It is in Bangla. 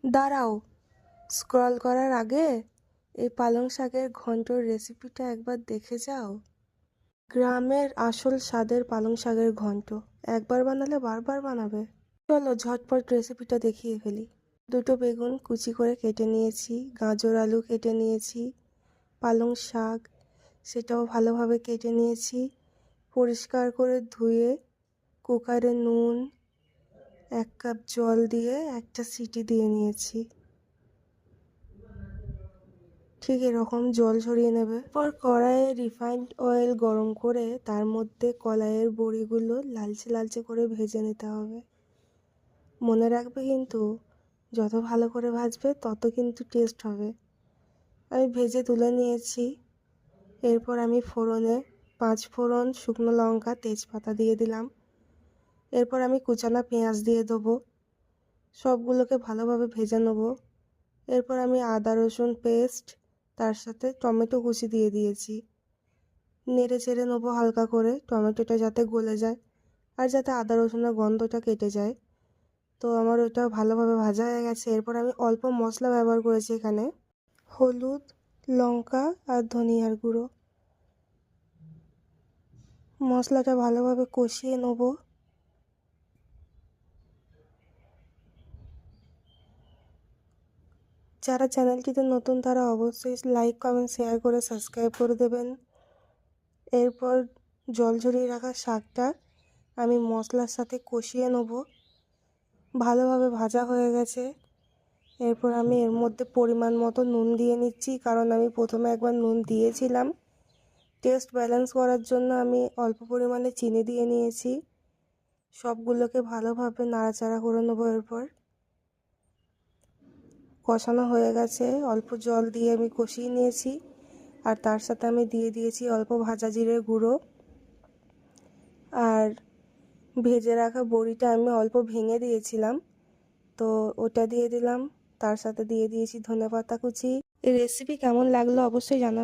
দাঁড়াও, স্ক্রল করার আগে এই পালং শাকের ঘন্টর রেসিপিটা একবার দেখে যাও। গ্রামের আসল স্বাদের পালং শাকের ঘন্ট একবার বানালে বারবার বানাবে। চলো ঝটপট রেসিপিটা দেখিয়ে ফেলি। দুটো বেগুন কুচি করে কেটে নিয়েছি, গাজর আলু কেটে নিয়েছি, পালং শাক সেটাও ভালোভাবে কেটে নিয়েছি, পরিষ্কার করে ধুয়ে কুকারে নুন 1 কাপ জল দিয়ে একটা সিটি দিয়ে নিয়েছি। ঠিক এরকম জল ঝরিয়ে নেবে। পর কড়াইয়ে রিফাইন্ড অয়েল গরম করে তার মধ্যে কলাইয়ের বড়িগুলো লালচে লালচে করে ভেজে নিতে হবে। মনে রাখবে কিন্তু যত ভালো করে ভাজবে তত কিন্তু টেস্ট হবে। আমি ভেজে তুলে নিয়েছি। এরপর আমি ফোড়নে 5 ফোড়ন, শুকনো লঙ্কা, তেজপাতা দিয়ে দিলাম। এরপর আমি কুচানো পেঁয়াজ দিয়ে দেবো। সবগুলোকে ভালোভাবে ভেজে নেবো। এরপর আমি আদা রসুন পেস্ট তার সাথে টমেটো কুচি দিয়ে দিয়েছি। নেড়ে চেড়ে নেবো হালকা করে, টমেটোটা যাতে গলে যায় আর যাতে আদা রসুনের গন্ধটা কেটে যায়। তো আমার ওটা ভালোভাবে ভাজা হয়ে গেছে। এরপর আমি অল্প মশলা ব্যবহার করেছি এখানে, হলুদ, লঙ্কা আর ধনিয়ার গুঁড়ো। মশলাটা ভালোভাবে কষিয়ে নেবো। যারা চ্যানেলটিতে নতুন তারা অবশ্যই লাইক, কমেন্ট, শেয়ার করে সাবস্ক্রাইব করে দেবেন। এরপর জল ঝরিয়ে রাখা শাকটা আমি মশলার সাথে কষিয়ে নেব। ভালোভাবে ভাজা হয়ে গেছে। এরপর আমি এর মধ্যে পরিমাণ মতো নুন দিয়ে নিচ্ছি, কারণ আমি প্রথমে একবার নুন দিয়েছিলাম। টেস্ট ব্যালেন্স করার জন্য আমি অল্প পরিমাণে চিনি দিয়ে নিয়েছি। সবগুলোকে ভালোভাবে নাড়াচাড়া করে নেবো। এরপর কষানো হয়ে গেছে, অল্প জল দিয়ে আমি কষিয়ে নিয়েছি। আর তার সাথে আমি দিয়ে দিয়েছি অল্প ভাজা জিরের গুঁড়ো। আর ভেজে রাখা বড়িটা আমি অল্প ভেঙে দিয়েছিলাম, তো ওটা দিয়ে দিলাম। তার সাথে দিয়ে দিয়েছি ধনেপাতা কুচি। এই রেসিপি কেমন লাগলো অবশ্যই জানাবেন।